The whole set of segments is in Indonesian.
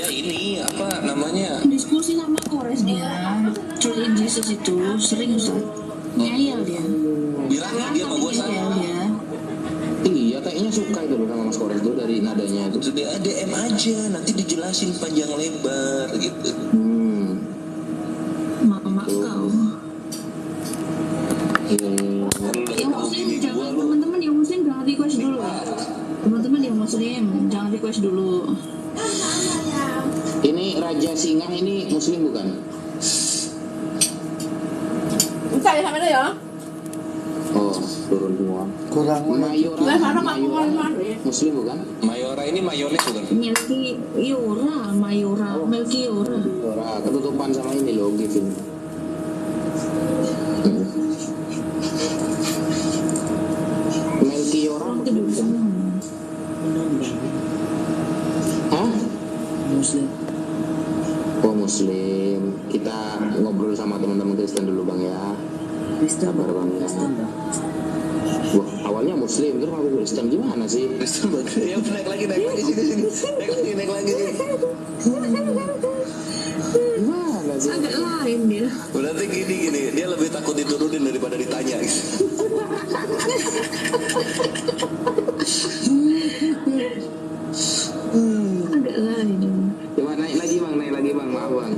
Ya ini apa namanya? Diskusi sama Kores dia. Curi Jesus itu sering Ustaz. Ngeyel dia. Bilangin dia sama gue Ngeyel dia. Iya, kayaknya suka itu loh sama Mas Kores tuh dari nadanya itu. Sudah DM aja, nanti dijelasin panjang lebar gitu. Mama kau. Yang muslim jangan, teman-teman yang muslim jangan request dulu. Teman-teman yang muslim jangan request dulu. Ini Raja Singa ini muslim bukan? Bentar ya, sampai ya. Oh, turun semua. Kurang Mayora, Mayora. muslim bukan? Mayora ini mayones bukan? Melkiora, Melkiora. Mayora, ketutupan sama ini loh gitu. Melkiora Hah? Muslim. Oh muslim. Kita ngobrol sama teman-teman Kristen dulu bang ya. Kristen Sabar bang ya. Wah, awalnya muslim terus aku Kristen gimana sih? Kristen banget. Ya naik lagi sini. Naik lagi sini. Gimana sih? Agak lain dia. Berarti gini, dia lebih takut diturunin daripada ditanya. Agak lain. Coba naik lagi bang, maaf bang.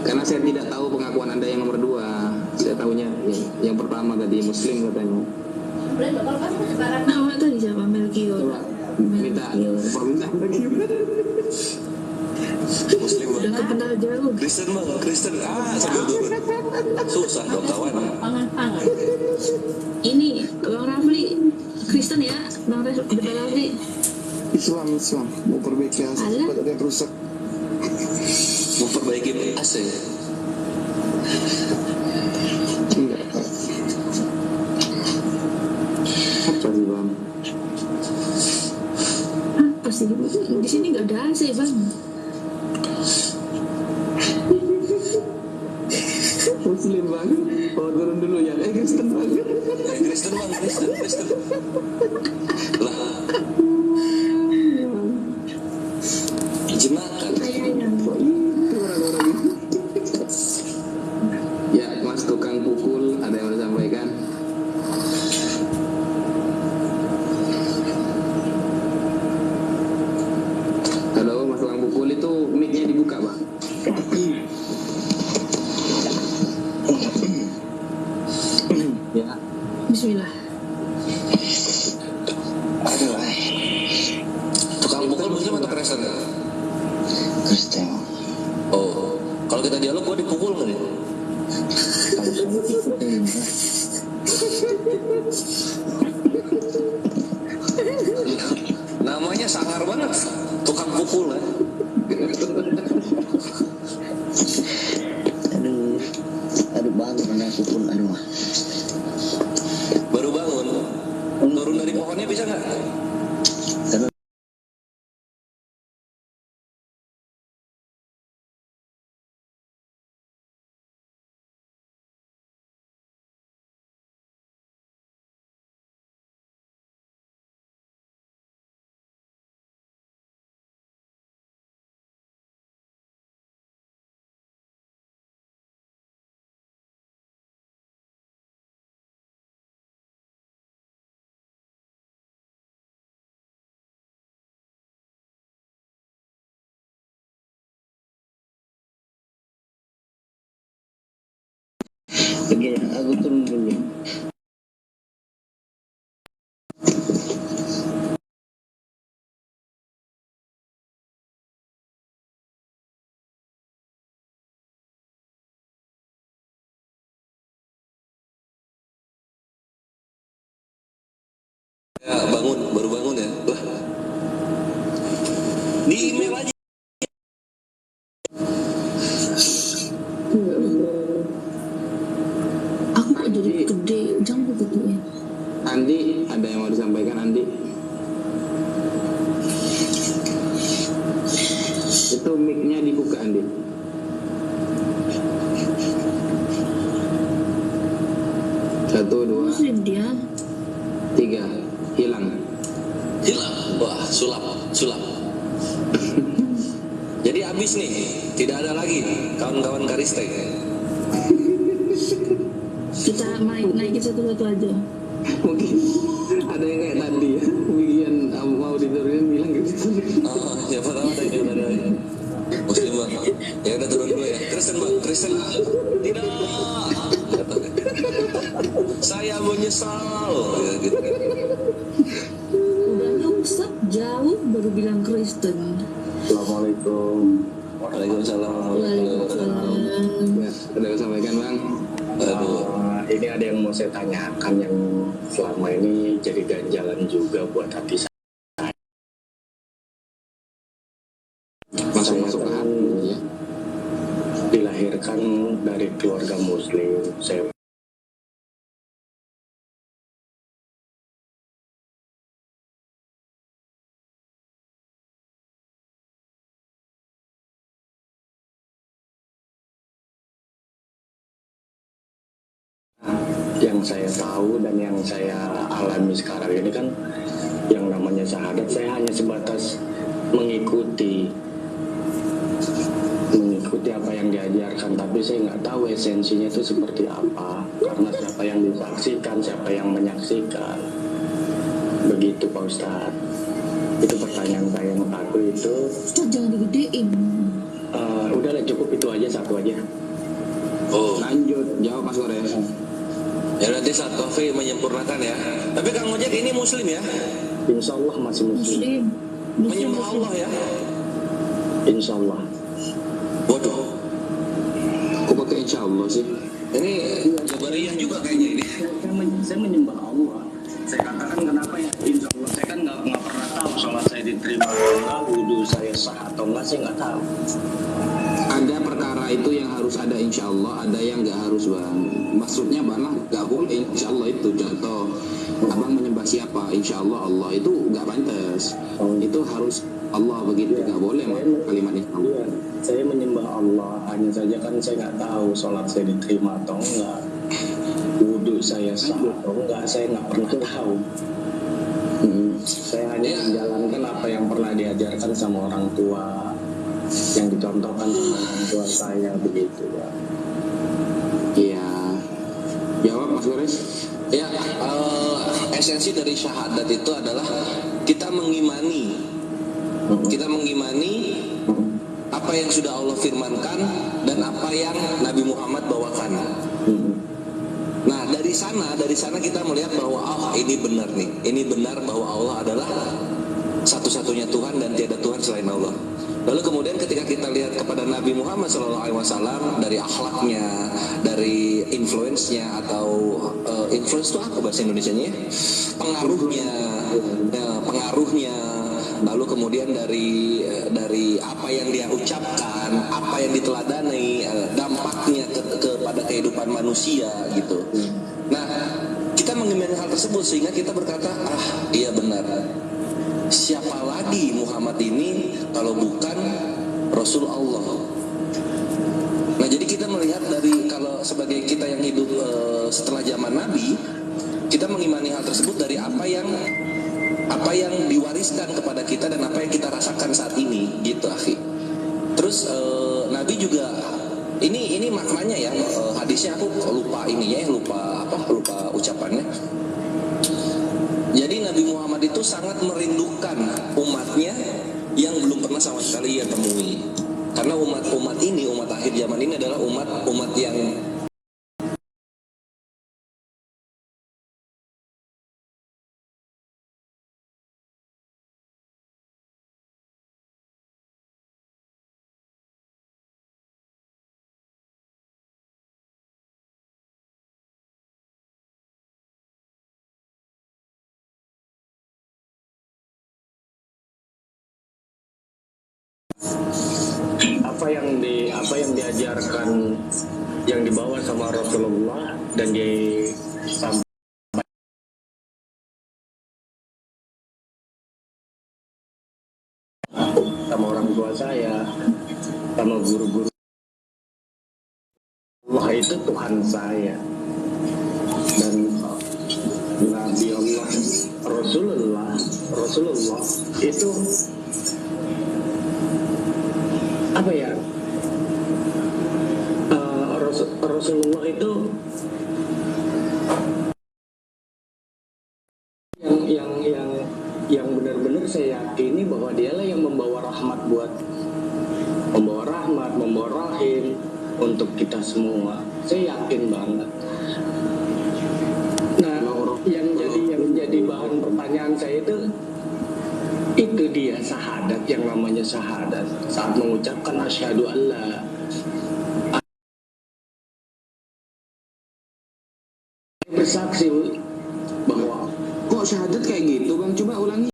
Karena saya tidak tahu pengakuan anda yang nomor 2. Saya tahunya yang pertama tadi muslim katanya. Nama tadi siapa? Melkiora. Coba minta permintaan lagi. Muslim Udah banget. kepental jauh. Kristen sambil turun. Susah dong kawan. Pangan. Ini Bang Rafli Kristen ya, Bang Rafli. Islam mau perbaiki Alah. ada yang rusak. Memperbaiki AC. Enggak. Apa sih bang? Apa sih? Di sini nggak ada AC Bang. Muslim bang. Oh turun dulu ya. Kristen bang. Kristen bang, Kristen. Lah. Jemakan. Ya mas tukang pukul ada yang mau disampaikan? Halo mas tukang pukul itu mic-nya dibuka pak? Ya. Bismillah. Aduh. Tukang pukul muslim atau Kristen? Kristen. Oh, kalau kita dialog gua dipukul nggak nih? Namanya sangar banget, tukang pukul ya. Aduh bang, mana pukul aduh. Baru bangun, turun dari pohonnya bisa nggak? Oke, aku turun dulu. Ya baru bangun ya. Lah, di email aja. Aku kok jadi gede, jangan begitu ya. Andi ada yang mau disampaikan Andi? Itu mic-nya dibuka Andi. Satu, dua, Muslim dia. 3, hilang. Hilang. Wah, sulap. Jadi habis nih, tidak ada lagi kawan-kawan Karistek. Kita naikin satu-satu aja. Mungkin ada yang kayak tadi ya, bikin mau diturunin bilang gitu. Siapa tahu ada yang ada Muslim bang. Ya udah turun dulu ya. Kristen bang, Kristen. Tidak. Saya menyesal. Ya, gitu. Udahnya Ustaz jauh baru bilang Kristen. Assalamualaikum. Waalaikumsalam. Waalaikumsalam. Ya, udah sampaikan bang. Ini ada yang mau saya tanyakan yang selama ini jadi ganjalan juga buat hati saya. Masuk ke hati ya. Dilahirkan dari keluarga Muslim. Saya yang saya tahu dan yang saya alami sekarang ini kan yang namanya syahadat, saya hanya sebatas mengikuti apa yang diajarkan, tapi saya nggak tahu esensinya itu seperti apa, karena siapa yang disaksikan, siapa yang menyaksikan, begitu Pak Ustadz. Itu pertanyaan saya yang satu itu. Ustaz jangan digedein. Udahlah cukup itu aja, satu aja. Oh, Lanjut, jawab Mas Korea. ya nanti saat Taufik menyempurnakan ya. Tapi Kang Ojek ini Muslim ya? Insya Allah masih Muslim. Menyembah Allah ya? Insya Allah. Waduh, Kok pakai insya Allah sih? ini Jabariyah juga kayaknya ini. Saya menyembah Allah. Saya katakan kenapa ya? Insya Allah. Saya kan nggak pernah tahu sholat saya diterima atau enggak, wudhu saya sah atau enggak, saya nggak tahu. Ada perkara itu yang harus ada insya Allah, ada yang nggak harus bang. Maksudnya malah nggak boleh insya Allah itu contoh. Abang menyembah siapa? Insya Allah Allah itu nggak pantas. Itu harus Allah begitu, nggak boleh kalimat insya Allah. Iya, saya menyembah Allah, hanya saja kan saya nggak tahu sholat saya diterima atau enggak, wudhu saya sah atau enggak, saya nggak pernah tahu. Saya hanya menjalankan apa yang pernah diajarkan sama orang tua, yang dicontohkan sama orang tua saya, begitu ya. Iya. Jawab Mas Gores. Ya, esensi dari syahadat itu adalah kita mengimani apa yang sudah Allah firmankan dan apa yang Nabi Muhammad bawakan. Nah, dari sana kita melihat bahwa ini benar nih, ini benar bahwa Allah adalah satu-satunya Tuhan dan tiada Tuhan selain Allah. Lalu kemudian ketika kita lihat kepada Nabi Muhammad SAW, dari akhlaknya, dari influence-nya atau influence itu apa bahasa Indonesianya? Pengaruhnya, lalu kemudian dari apa yang dia ucapkan, apa yang diteladani, dampaknya kepada kehidupan manusia gitu. Nah, kita mengimani hal tersebut sehingga kita berkata, iya benar. Siapa lagi Muhammad ini kalau bukan Rasul Allah? Nah, jadi kita melihat dari kalau sebagai kita yang hidup setelah zaman Nabi, kita mengimani hal tersebut dari apa yang diwariskan kepada kita dan apa yang kita rasakan saat ini, gitu, akhi. Terus Nabi juga ini maknanya ya, hadisnya aku lupa lupa ucapannya. Jadi Nabi Muhammad itu sangat merindukan umatnya yang belum pernah sama sekali ia temui. Karena umat akhir zaman ini adalah umat yang apa yang diajarkan, yang dibawa sama Rasulullah dan disampaikan sama orang tua saya, sama guru-guru. Allah itu Tuhan saya, dan Nabi Allah Rasulullah itu apa ya, Rasulullah itu yang benar-benar saya yakini bahwa dialah yang membawa rahmat, membawa rahim untuk kita semua. Saya yakin banget. Nah, yang jadi bahan pertanyaan saya itu dia syahadat, yang namanya syahadat. Saat mengucapkan asyhadu alla, bersaksi bahwa Kok syahadat kayak gitu bang? Coba ulangi.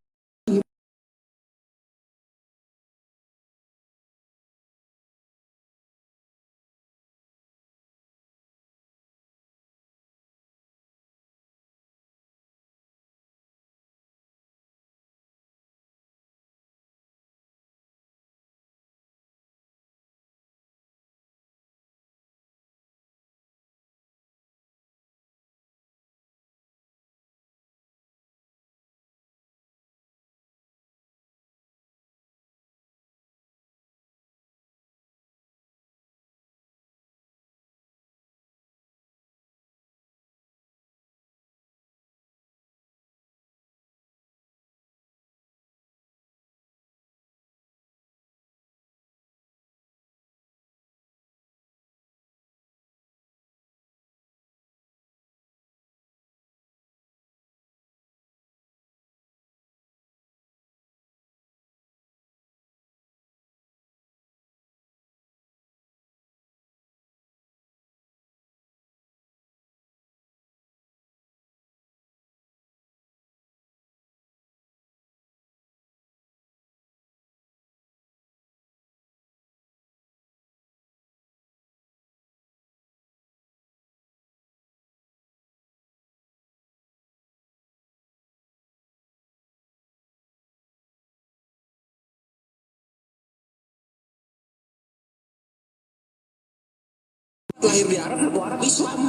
Lahir di Arab, aku Arab Islam.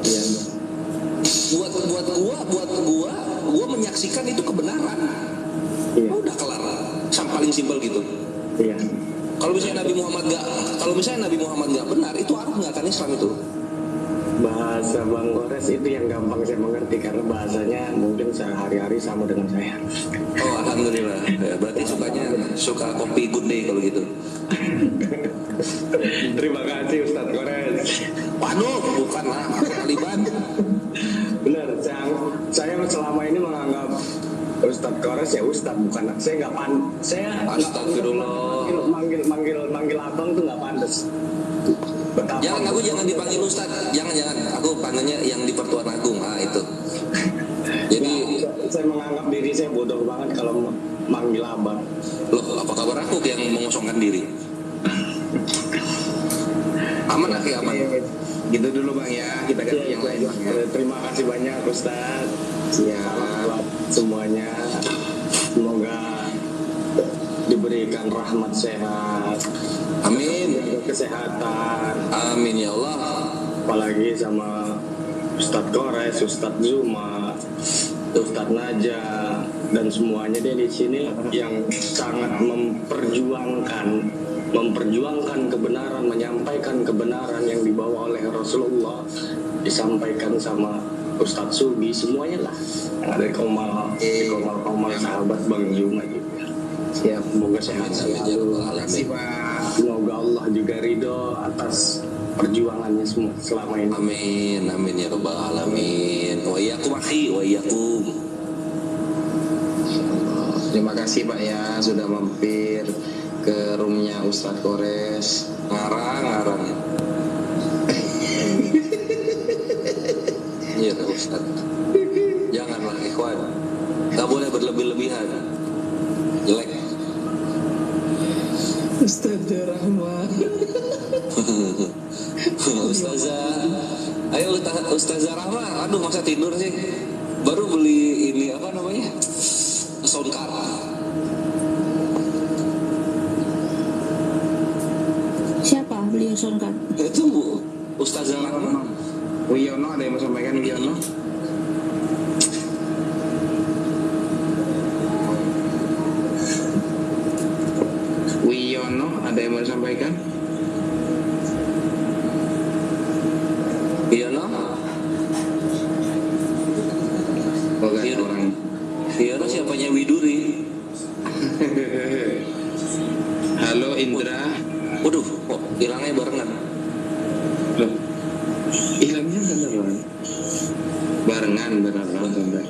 ya, Buat gua menyaksikan itu kebenaran. iya, Udah kelar. Paling simpel gitu. iya. Kalau misalnya Nabi Muhammad nggak benar, itu Arab nggak akan Islam itu. Bahasa Bang Gores itu yang gampang saya mengerti karena bahasanya mungkin sehari-hari sama dengan saya. Oh alhamdulillah. Ya, berarti suka kopi good day kalau gitu. Terima kasih Ustadz Gores. Waduh, bukan lah, Taliban. Benar, saya selama ini menganggap Ustadz Gores ya Ustadz, bukan saya nggak Astagfirullah. manggil abang tuh nggak pantas. Betapa Jangan dipanggil Ustadz, jangan. Aku panggilnya yang di Pertuan Agung, itu. Jadi, saya menganggap diri saya bodoh banget kalau manggil abang. loh, apa kabar aku yang mengosongkan diri? Aman lah, aman. Gitu dulu bang ya. Kita ganti yang lain bang ya. Terima kasih banyak Ustadz. Siap. Buat semuanya, semoga diberikan rahmat sehat, Amin. kesehatan, Amin ya Allah. apalagi sama Ustadz Gores, Ustadz Zuma, Ustadz Naja, dan semuanya deh di sini yang sangat memperjuangkan kebenaran, menyampaikan kebenaran yang dibawa oleh Rasulullah, disampaikan sama Ustadz Sugi, semuanya lah yang ada di Komal sahabat Bang Zuma juga. Siap. Semoga sehat selalu. Semoga Allah juga ridho atas perjuangannya semua selama ini. Amin ya rabbal alamin. Wa iyyakum akhi, wa iyyakum. Terima kasih Pak ya sudah mampir ke roomnya Ustadz Gores. Ngarang. Iya Ustaz. Janganlah ikhwan. Gak boleh berlebih-lebihan. Jelek. Ustadz Rahman. Ustazah Rahma, aduh masa tidur sih. Baru beli ini apa namanya? Soundcard. Siapa beliau soundcard? Itu Bu, Ustazah Rahma. Wiono ada yang mau sampaikan Wiono? Wiono Bang Noh, ada yang mau disampaikan? Iya no. Oke, Iya. orang. Iya no, siapanya Widuri? Halo Indra. Waduh, kok hilangnya barengan? Loh, hilangnya beneran? Barengan, beneran.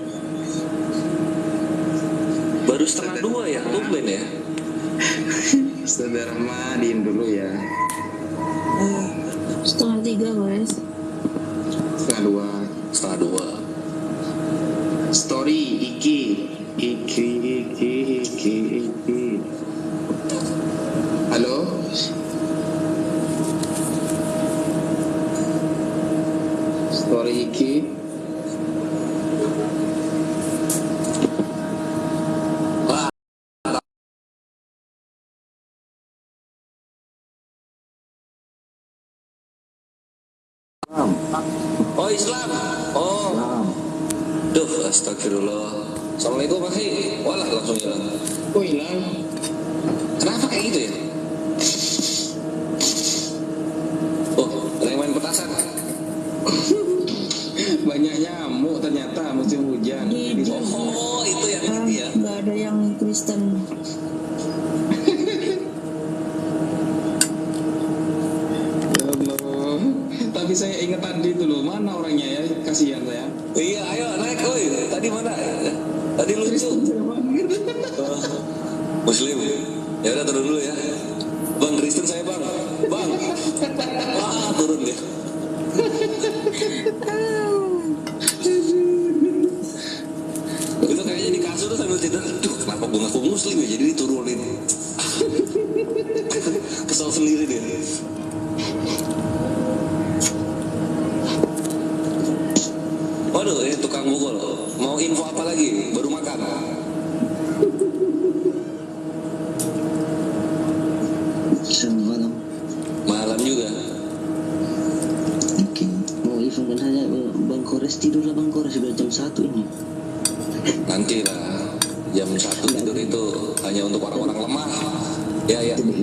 Baru 1:30 ya, tumben ya. Saudara Madin dulu ya. 2:30 guys. 2:30. 1:30. Story Iki. Halo. Story Iki. Oh Islam. Oh. Duh, astagfirullah. Assalamualaikum Akhi. Walah langsung hilang. Oh hilang. Kenapa kayak gitu ya? Oh, ada yang main petasan. Banyak nyamuk ternyata musim hujan. Oh, itu yang ini ya. Nggak ada yang Kristen. Ya Allah. Tapi saya ingat tadi itu loh, mana orangnya ya? Kasihan saya. Iya, ayo naik, woi. Tadi mana? Tadi lucu. Oh, Muslim. Ya udah turun dulu ya. Bang Kristen saya bang. Bang. Wah turun dia. Itu kayaknya di kasur tuh sambil tidur. Duh, kenapa gue ngaku Muslim ya? Jadi diturunin. Kesel sendiri dia. Waduh, ini tukang bukul. Mau info apa lagi? Baru makan. Selamat malam. Malam juga. Oke, mau infokan saja Bang Kores tidur lah Bang Kores sudah jam 1 ini. Nanti lah. Jam 1 tidur itu hanya untuk orang-orang lemah. Ya, ya. Tadi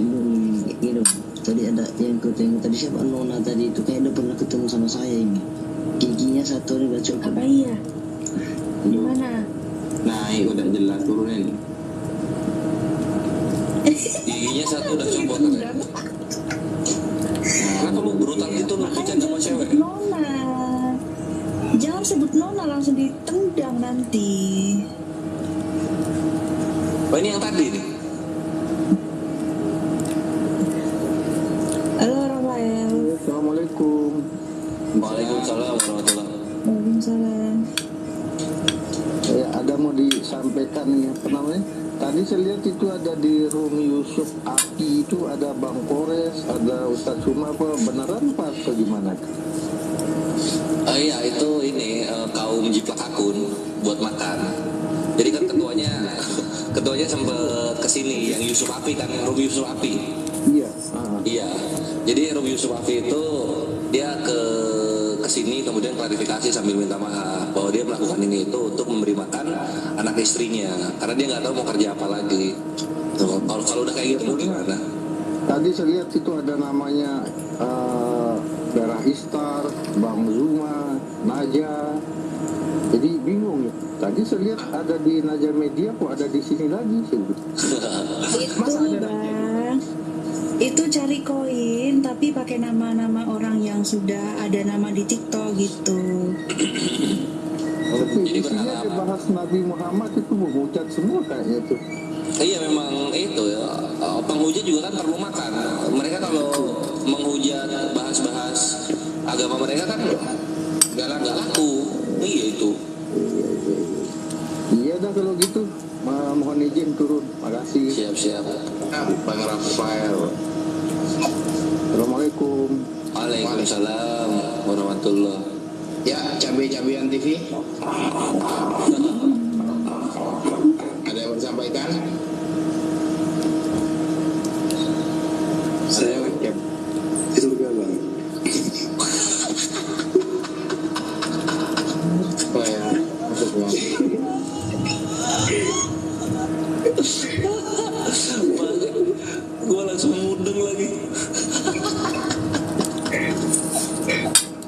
ini tadi ada yang ketemu tadi siapa Nona tadi itu kayak udah pernah ketemu sama saya ini. Giginya satu nih udah copot. Apa iya? Di mana? Naik udah jelas turunin. Giginya satu udah copot katanya. Kenapa lu brutal gitu lu bercanda sama cewek? Nona. Jangan sebut Nona, langsung ditendang nanti. Oh ini yang tadi nih. Halo Rafael. Assalamualaikum. Waalaikumsalam warahmatullahi. Waalaikumsalam. Ada mau disampaikan nih apa namanya? Tadi saya lihat itu ada di room Yusuf Aki itu ada Bang Kores, ada Ustadz Suma apa beneran apa atau gimana? Iya itu ini kaum jiplak akun buat makan. Jadi kan ketuanya sempet kesini yang Yusuf Api kan, Rob Yusuf Api. Iya. Iya. Jadi Rob Yusuf Api itu dia kesini kemudian klarifikasi sambil minta maaf bahwa dia melakukan ini itu untuk memberi makan anak istrinya karena dia nggak tahu mau kerja apa lagi. Kalau udah kayak gitu mau gimana? Tadi saya lihat itu ada namanya Darah Istar, Bang Zuma, Naja. Jadi bingung ya. Tadi saya lihat ada di Naja Media kok ada di sini lagi sih. Itu Bang. Itu cari koin tapi pakai nama-nama orang yang sudah ada nama di TikTok gitu. Tapi Jadi isinya berharap. dibahas Nabi Muhammad itu mengucap semua kayaknya tuh. Iya memang itu ya. Penghujat juga kan perlu makan. Mereka kalau menghujat bahas-bahas agama mereka kan nggak laku. Iya itu. Iya dah kalau gitu. Mohon izin turun. Makasih. Siap-siap. Bang Rafael. Assalamualaikum. Waalaikumsalam warahmatullah. Ya, cabai-cabian TV. Ada yang mau disampaikan? Saya itu juga bang. Oh ya, masuk bang. Gue langsung mudeng lagi.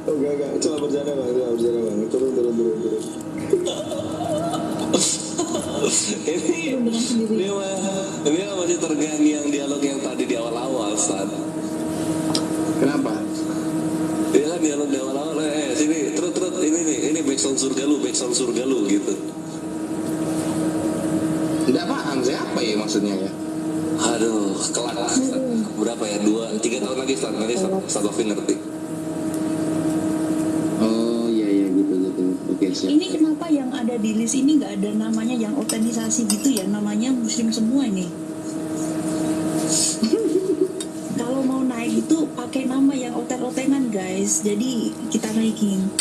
Oh enggak, cuma bercanda bang, turun. Ini masih terngiang dialog yang tadi di awal-awal, Stan. Kenapa? Iya kan dialog di awal-awal, sini, terus ini backsound surga lu gitu. Nggak paham saya apa ya maksudnya ya? Aduh, kelak berapa ya? 2-3 tahun lagi Stan, nanti Stan Lovin ngerti. Oh iya gitu. Oke siap. Ini kenapa yang ada di list ini nggak ada namanya yang otentisasi gitu ya? Namanya muslim semua ini. Kalau mau naik itu pakai nama yang oten-otengan guys. Jadi kita naikin.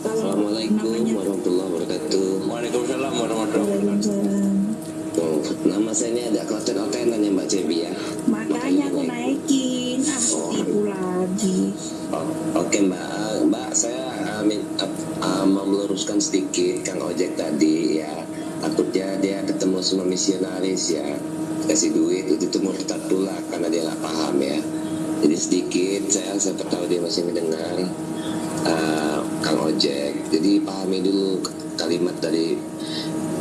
Assalamualaikum warahmatullahi wabarakatuh. Waalaikumsalam warahmatullahi wabarakatuh. Waalaikumsalam. Tuh, nama saya ini ada oten-otenan ya Mbak Cebi ya. Makanya aku naikin. Tipu lagi. Oke Mbak, saya mau meluruskan sedikit Kang Ojek tadi ya. Takutnya dia ketemu sama misionaris ya, kasih duit itu tuh murtad pula karena dia nggak paham ya. Jadi sedikit saya tahu dia masih mendengar Kang Ojek. Jadi pahami dulu kalimat dari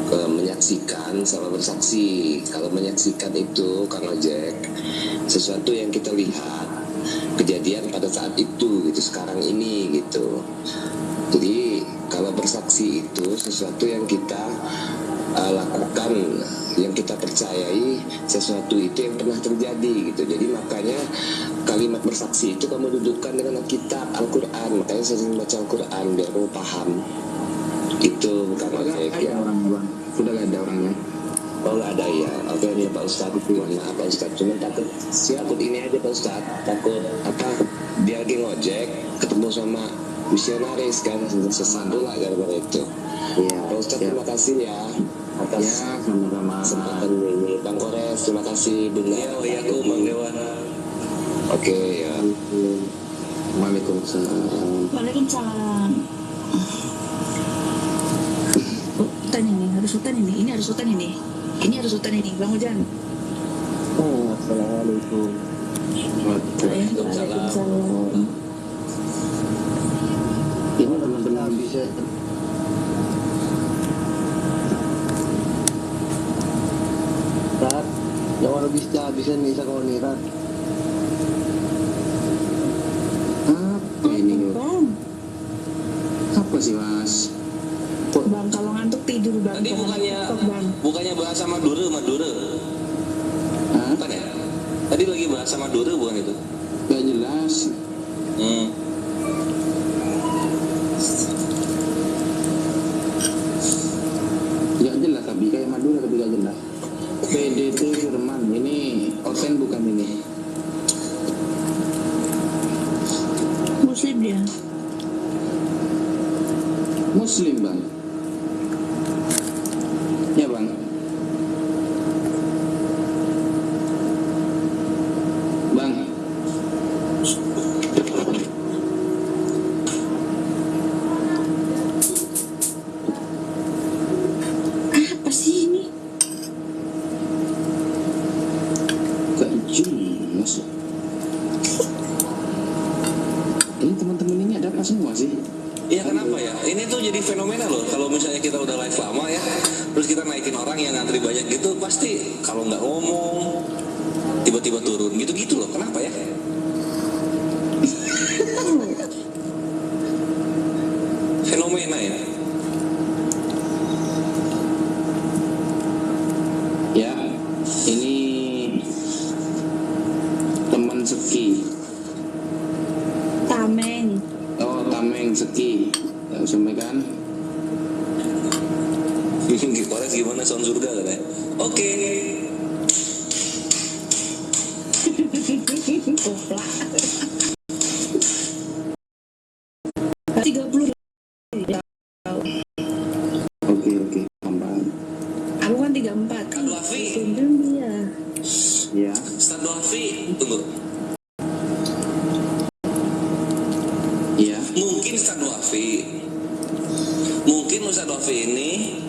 menyaksikan sama bersaksi. Kalau menyaksikan itu Kang Ojek sesuatu yang kita lihat kejadian pada saat itu gitu, sekarang ini gitu. Jadi kalau bersaksi itu sesuatu yang kita lakukan, yang kita percayai, sesuatu itu yang pernah terjadi gitu. Jadi makanya kalimat bersaksi itu kamu dudukkan dengan kitab Al-Quran. Makanya saya sering baca Al-Quran biar kamu paham. Itu bukan ojek ya. Sudah nggak ada orangnya. Oh nggak ada ya. Oke ya Pak Ustadz. Maaf Pak Ustadz. Cuma takut ini aja Pak Ustadz. Takut dia lagi ngojek ketemu sama misionaris kan, sesandu lah gara-gara itu. Iya. Pak Ustadz terima kasih ya atas sama-sama. kesempatan ini. Bang Kores terima kasih. Benar. Iya aku Bang Dewan. Oke ya. Waalaikumsalam. Waalaikumsalam. Hutan ini, harus hutan ini. Ini harus hutan ini. Ini harus hutan ini. Bang Ujan. Oh, assalamualaikum. Waalaikumsalam. Ini benar-benar Bisa Rat, jangan bisa nih kau nih Rat. apa ini? Bang, Apa sih mas? Bang kalau ngantuk tidur Bang. Tadi Bang. bukannya bahasa Madura. Hah? Bukan ya? Tadi lagi bahasa Madura bukan itu? Gak jelas. Gak jelas tapi kayak Madura tapi gak jelas. PDT Firman ini oten bukan ini? Muslim dia. Muslim bang. Ya bang. Bang. Apa sih ini? Gak jelas. Ini teman-teman ini ada apa semua sih? Iya kenapa ya? Ini tuh jadi fenomena loh. Kalau misalnya kita udah live lama ya, terus kita naikin orang yang ngantri banyak gitu, pasti kalau nggak ngomong tiba-tiba turun gitu-gitu loh. Kenapa ya? Fenomena ya. Ya, ini teman Seki. Tameng. Oh, Tameng Seki. Ya, sampaikan. Di Kores gimana sound surga katanya? Oke. Goblok. 30. Oke, tambah. Aku kan 34. Kak Duafi. Gendeng dia. Ya. Ustaz Duafi. Tunggu. Iya. Mungkin Ustaz Duafi ini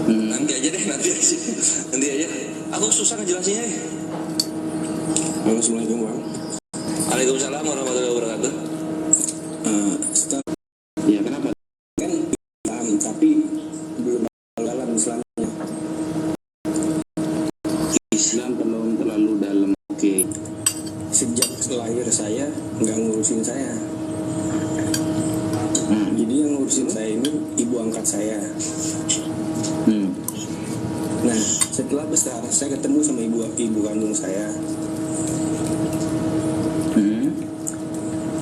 nanti aja deh nanti aja. Aku susah ngejelasinnya. Assalamualaikum Bang. Waalaikumsalam warahmatullahi wabarakatuh. Ustaz, ya kenapa? Kan Islam, tapi belum dalam Islamnya. Islam belum terlalu dalam. Oke. Sejak lahir saya nggak ngurusin saya. Jadi yang ngurusin saya ini ibu angkat saya. Nah, setelah besar saya ketemu sama ibu kandung saya.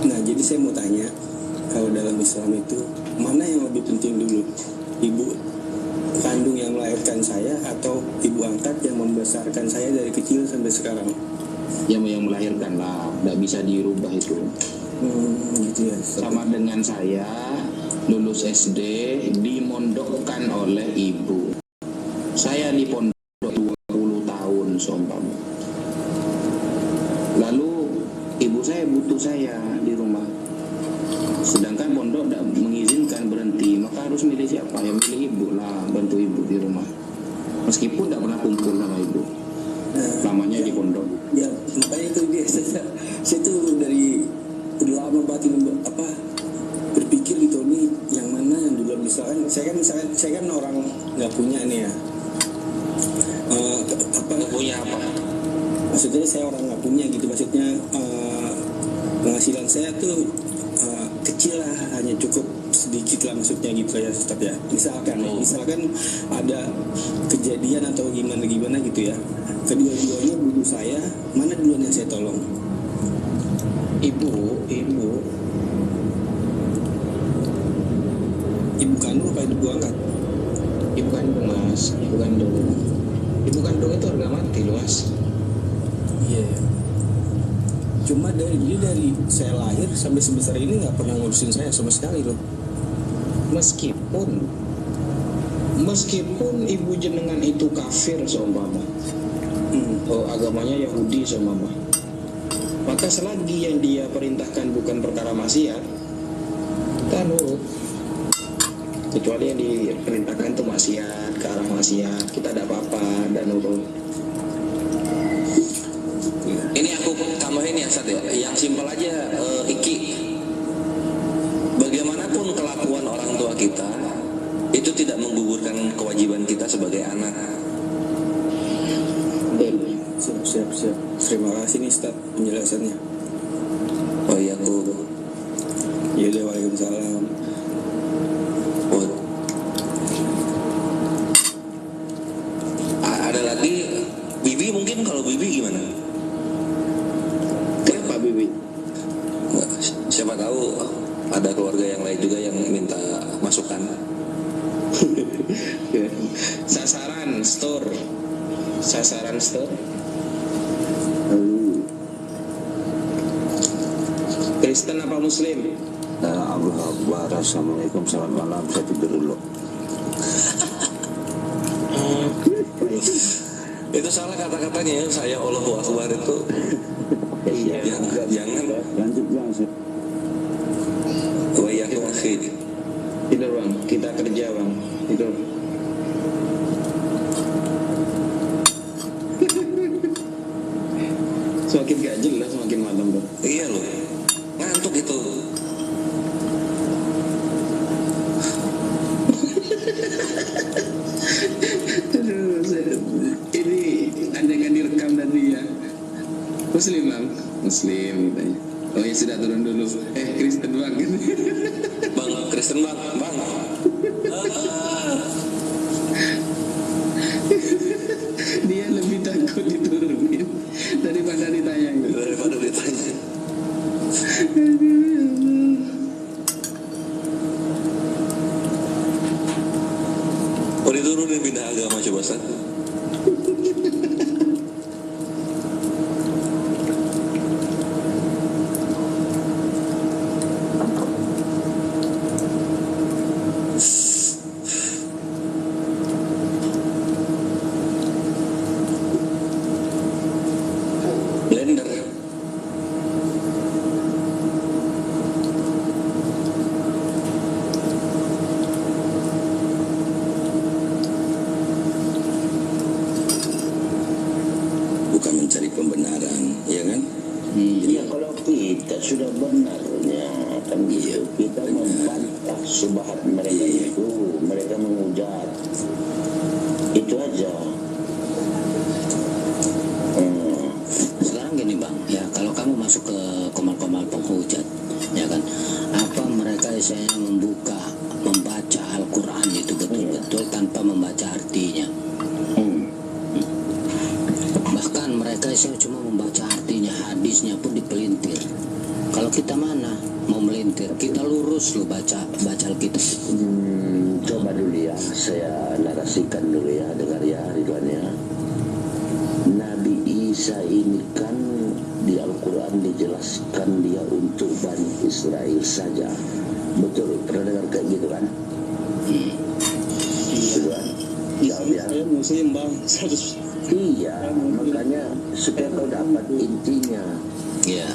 Nah, jadi saya mau tanya, kalau dalam Islam itu mana yang lebih penting dulu? Ibu kandung yang melahirkan saya atau ibu angkat yang membesarkan saya dari kecil sampai sekarang? Yang melahirkan lah, nggak bisa dirubah itu. Gitu ya. Sama dengan saya lulus SD dimondokkan oleh ibu. Saya di pondok 20 tahun seumpama. Lalu ibu saya butuh saya di rumah. Sedangkan pondok tidak mengizinkan berhenti, maka harus milih siapa? Ya milih ibu lah, bantu ibu di rumah. Meskipun tidak pernah kumpul sama ibu. Lamanya di pondok. Ya, makanya itu dia saya tuh dari udah lama batin berpikir gitu nih yang mana yang dulu misalkan saya kan orang nggak punya nih ya. Nggak punya apa? Maksudnya saya orang nggak punya gitu, maksudnya penghasilan saya tuh kecil lah, hanya cukup sedikit lah maksudnya gitu ya Ustaz ya. Misalkan ada kejadian atau gimana gitu ya, kedua-duanya butuh saya, mana duluan yang saya tolong? Ibu kandung apa ibu angkat? Ibu kandung mas, ibu kandung itu harga mati loh mas. Iya. Cuma dari saya lahir sampai sebesar ini nggak pernah ngurusin saya sama sekali loh. Meskipun ibu jenengan itu kafir seumpama, agamanya Yahudi seumpama, maka selagi yang dia perintahkan bukan perkara maksiat, kita nurut. Kecuali yang diperintahkan itu maksiat, ke arah maksiat, kita tidak apa-apa dan nurut. Ini aku tambahin ya Sat ya, yang simpel aja Iki. Bagaimanapun kelakuan orang tua kita, itu tidak menggugurkan kewajiban kita sebagai anak. Siap. Terima kasih nih Ustaz penjelasannya. Oh iya aku. Ya udah, waalaikumsalam. Ada lagi Bibi, mungkin kalau Bibi gimana? Kenapa Bibi? Siapa tahu ada keluarga yang lain juga yang minta masukan. Sasaran store. Kristen apa Muslim? Allahu Akbar. Assalamualaikum, selamat malam. Saya tidur dulu. Itu salah kata-katanya ya, saya Allahu Akbar itu. Jangan. Lanjut bang. Wa iyyakum akhi. Tidur bang, kita kerja bang. Tidur. Semakin gak jelas semakin malam bang. Iya loh, ngantuk itu. Ini ada yang direkam tadi ya. Muslim bang, Muslim katanya. Oh ya sudah turun dulu. Kristen bang. Bang Kristen bang. Dia lebih takut diturunin daripada ditanya. Oh diturunin pindah agama coba Sat. Blender. bukan mencari pembenaran, ya kan? Iya, kalau kita sudah benarnya kan gitu, kita membantah subhat mereka itu, mereka menghujat, itu aja. Sekarang gini bang, ya kalau kamu masuk ke komal-komal penghujat, ya kan, apa mereka misalnya membaca Al-Quran itu betul-betul tanpa membaca artinya. Bahkan mereka misalnya cuma membaca artinya, hadisnya pun dipelintir. Kalau kita mana mau melintir, kita lurus loh baca Alkitab. Coba dulu ya, saya narasikan dulu ya, dengar ya Ridwan ya. Nabi Isa ini kan di Al-Quran dijelaskan dia untuk Bani Israel saja. Betul, pernah dengar kayak gitu kan? Ridwan? Ya, Saya muslim bang. iya, makanya supaya kau dapat intinya. Ya.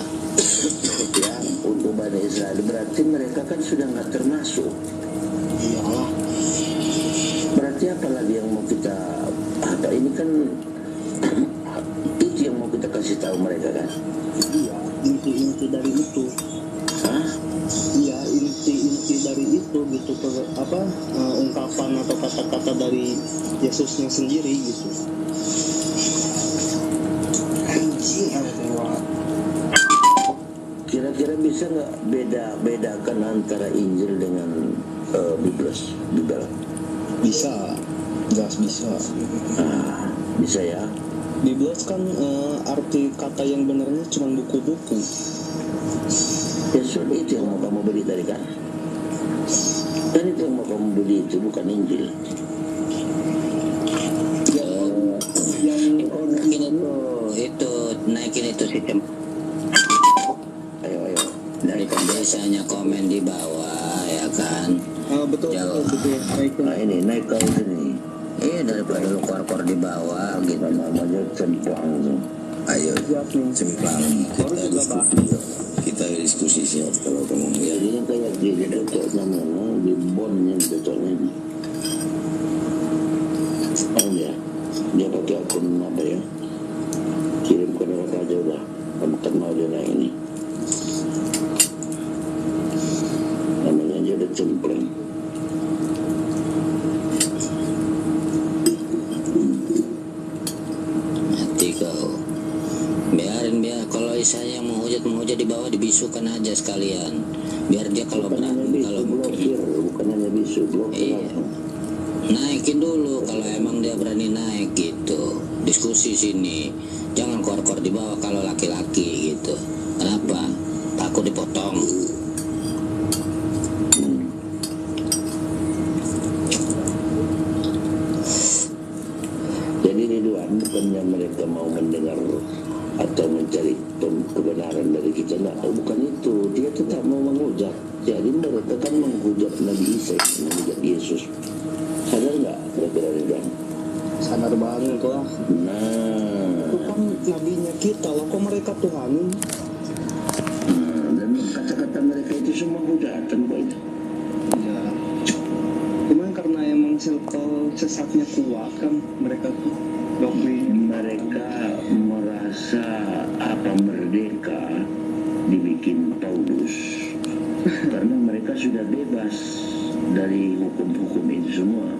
Ya, untuk Bani Israel berarti mereka kan sudah nggak termasuk. Iyalah. Berarti apalagi yang mau kita apa ini kan itu yang mau kita kasih tahu mereka kan? Iya, inti dari itu. Hah? Iya, inti dari itu gitu, ungkapan atau kata-kata dari Yesusnya sendiri gitu. Kira-kira bisa nggak bedakan antara Injil dengan Bibel? Bisa, jelas bisa. Bisa ya. Biblos kan arti kata yang benarnya cuma buku-buku. Ya sudah, itu yang mau kamu beli tadi kan? Dan itu yang mau kamu beli itu bukan Injil. Itu naikin itu sistem. Ayo. Daripada biasanya komen di bawah, ya kan? Betul. Nah ini naik ke sini. Iya, daripada lu kor-kor di bawah gitu. Namanya cemplang tuh. Ayo, cemplang. Kita diskusi siap kalau kamu ya. Jadi yang kayak gini cocoknya mana di bondnya cocoknya. Ya, dia pakai akun apa ya? Kirim ke neraka aja udah. Kamu kan mau dia naik ini. Namanya aja udah cemplang. Hati kau. Biarin kalau isanya mau hujat di bawah, dibisukan aja sekalian. Biar dia kalau berani, kalau blokir, bukan hanya bisu, blokir. Iya. Naikin dulu kalau emang dia berani naik gitu. Diskusi sini. Jangan kor-kor di bawah kalau laki-laki gitu. Kenapa? Takut dipotong. Jadi Ridwan, bukannya mereka mau mendengar atau mencari kebenaran dari kita, nah, bukan itu. Dia tetap mau menghujat. Jadi mereka kan menghujat Nabi Isa, menghujat Yesus. Sadar nggak kira-kira Ridwan? Sadar banget lah. Nah, Itu kan nabinya kita loh, kok mereka Tuhanin? dan kata-kata mereka itu semua hujatan kok itu. Ya. Cuman karena emang circle sesatnya kuat kan mereka tuh doktrin. Mereka merasa apa merdeka dibikin Paulus karena mereka sudah bebas dari hukum-hukum itu semua.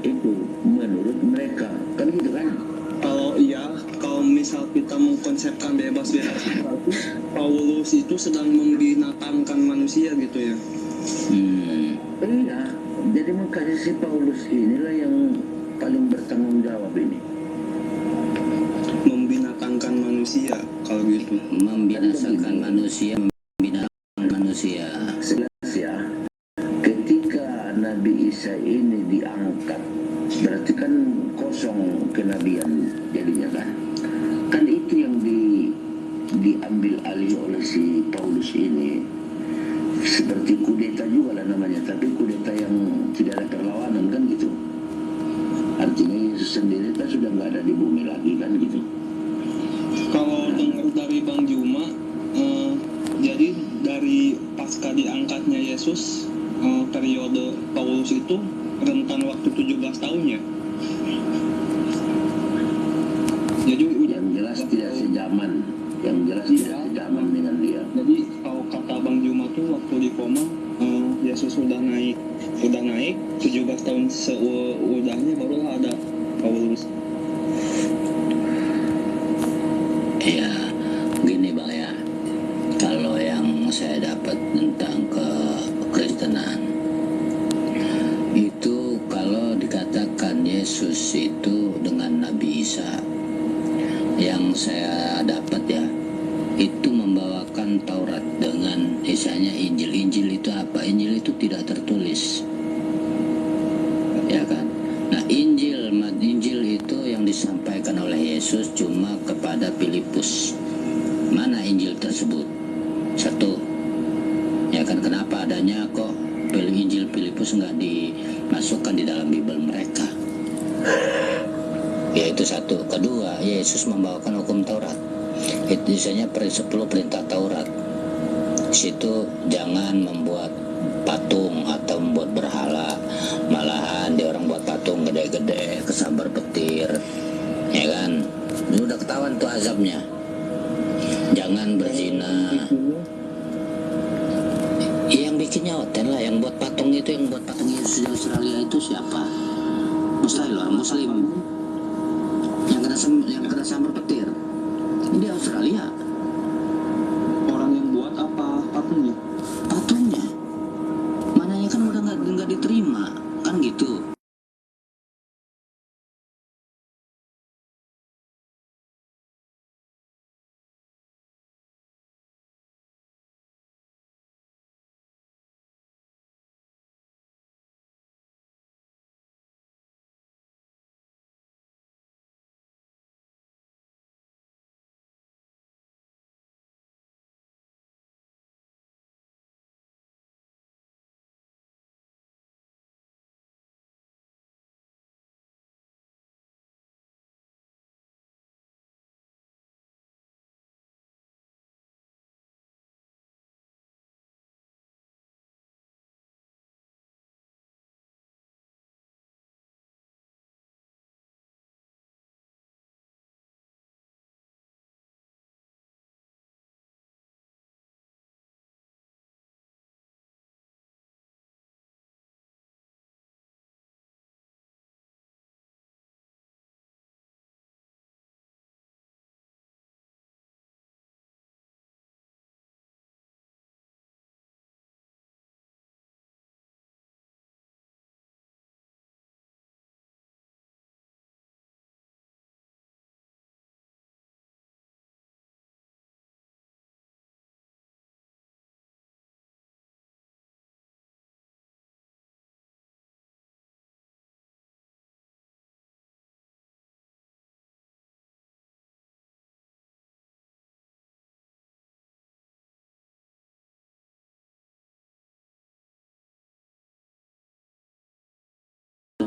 Itu menurut mereka kan gitu kan? Kalau misal kita mengkonsepkan bebas berarti Paulus itu sedang membinatangan manusia gitu ya. Iya, jadi makanya si Paulus inilah yang paling bertanggung jawab ini. Membinatangan manusia kalau gitu. Membinasakan manusia, membinasakan manusia. Jelas ya, ketika Nabi Isa ini diangkat, berarti kan kosong kenabian jadinya kan? Kan itu yang diambil alih oleh si Paulus ini. Seperti kudeta juga lah namanya, tapi kudeta yang tidak ada perlawanan kan gitu. Artinya Yesus sendiri kan sudah nggak ada di bumi lagi kan gitu. Kalau dengar dari Bang Juma, jadi dari pasca diangkatnya Yesus, periode Paulus itu rentan waktu 17 tahun ya. Jadi aman, yang jelas tidak aman dengan dia. Jadi kalau kata Bang Juma tuh waktu di koma, Yesus udah naik 17 tahun seudahnya barulah ada Paulus. Ya, gini Bang ya, kalau yang saya dapat tentang kekristenan itu, kalau dikatakan Yesus itu dengan Nabi Isa, yang saya dapat ya, itu membawakan Taurat dengan misalnya Injil. Injil itu apa? Injil itu tidak tertulis, ya kan? Nah, Injil itu yang disampaikan oleh Yesus cuma kepada Filipus. Mana Injil tersebut? Satu, ya kan, kenapa adanya kok Injil Filipus nggak dimasukkan di dalam Bible mereka? Ya, itu satu. Kedua, Yesus membawakan hukum Taurat. Itu misalnya 10 perintah Taurat. Situ jangan membuat patung atau membuat berhala. Malahan dia orang buat patung gede-gede, kesambar petir, ya kan? Ini udah ketahuan tuh azabnya. Jangan berzina. Yang bikinnya hotel lah, yang buat patung itu, yang buat patung Yesus di Australia itu siapa? Mustahil orang Muslim. Yang kena sambar petir di Australia. Orang yang buat apa patungnya? Patungnya, mananya kan udah nggak diterima, kan gitu.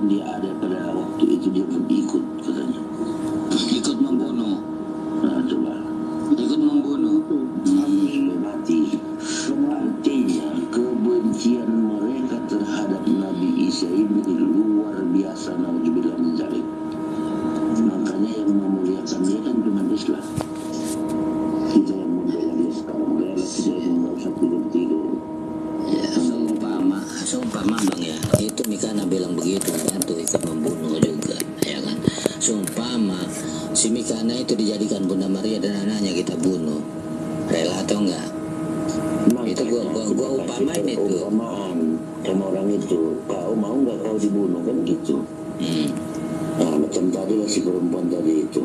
Dia ada pada waktu itu, dia pun ikut katanya. Ikut membunuh. Nah, coba. Ikut membunuh. Mati. Artinya kebencian mereka terhadap Nabi Isa ini luar biasa. Nauzubillah min dzalik. Makanya yang memuliakan dia kan cuma Islam. Kita yang membela dia sekarang, rela tidak mau satu tidur. Ya, seumpama Bang ya, itu Mikana bilang begitu kan, tuh ikut membunuh juga, ya kan? Seumpama si Mikana itu dijadikan Bunda Maria dan anaknya kita bunuh, rela atau enggak? Itu gua upamain itu. Umpamaan sama orang itu, kau mau nggak kau dibunuh kan gitu. Nah, macam tadi lah si perempuan tadi itu,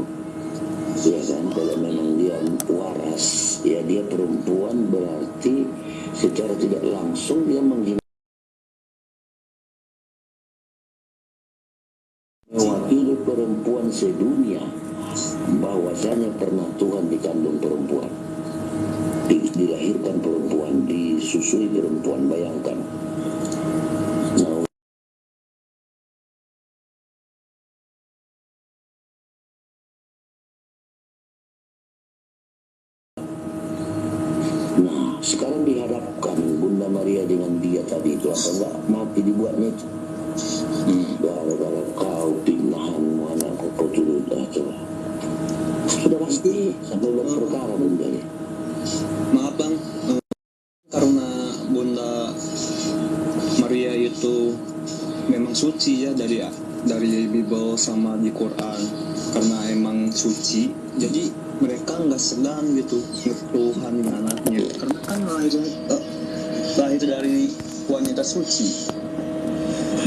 ya kan? Kalau memang dia waras, ya dia perempuan, berarti secara tidak langsung dia menghina, mewakili perempuan sedunia, bahwasanya pernah Tuhan dikandung perempuan, dilahirkan perempuan, disusui perempuan. Bayangkan. Nah, sekarang dihadapkan Bunda Maria dengan dia tadi itu, apa enggak mati dibuatnya itu? Gara-gara kau pinahanmu anakku, kau turut coba. sudah pasti sampai berperkara Bunda ya. Maaf bang, karena Bunda Maria itu memang suci ya dari Bible sama di Quran, karena emang suci, jadi mereka nggak segan gitu Tuhan anaknya, karena kan lahir dari wanita suci.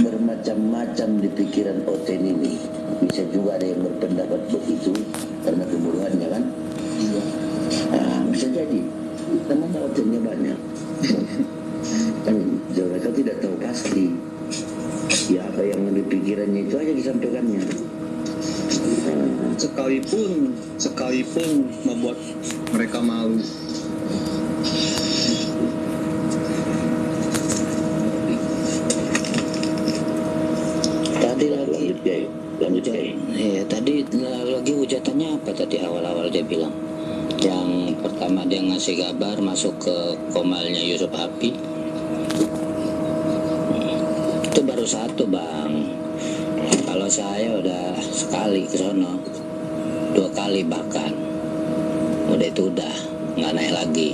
Bermacam-macam di pikiran Oten ini. Bisa juga ada yang berpendapat begitu karena kebodohannya kan. Iya. Nah, bisa jadi namanya Otennya banyak. Kan mereka tidak tahu pasti. Ya apa yang di pikirannya itu aja disampaikannya. Sekalipun membuat mereka malu. Tadi lagi lanjut ya. iya, tadi lagi hujatannya apa tadi awal-awal dia bilang? Yang pertama dia ngasih kabar masuk ke komalnya Yusuf Hapi. Itu baru satu bang. Kalau saya udah sekali ke sono, 2 kali bahkan. Udah itu udah nggak naik lagi.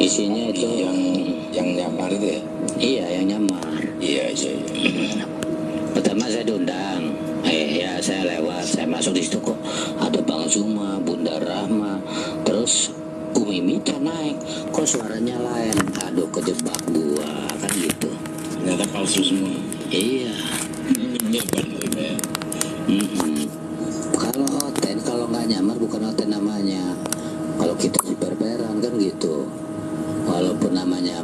Isinya itu yang nyamar itu ya? Iya yang nyamar. Iya. Pertama saya diundang, ya saya lewat, saya masuk di situ kok ada Bang Zuma, Bunda Rahma, terus Umi Mita naik, kok suaranya lain, aduh kejebak gua kan gitu. Ternyata palsu semua. Iya. Iya benar ya.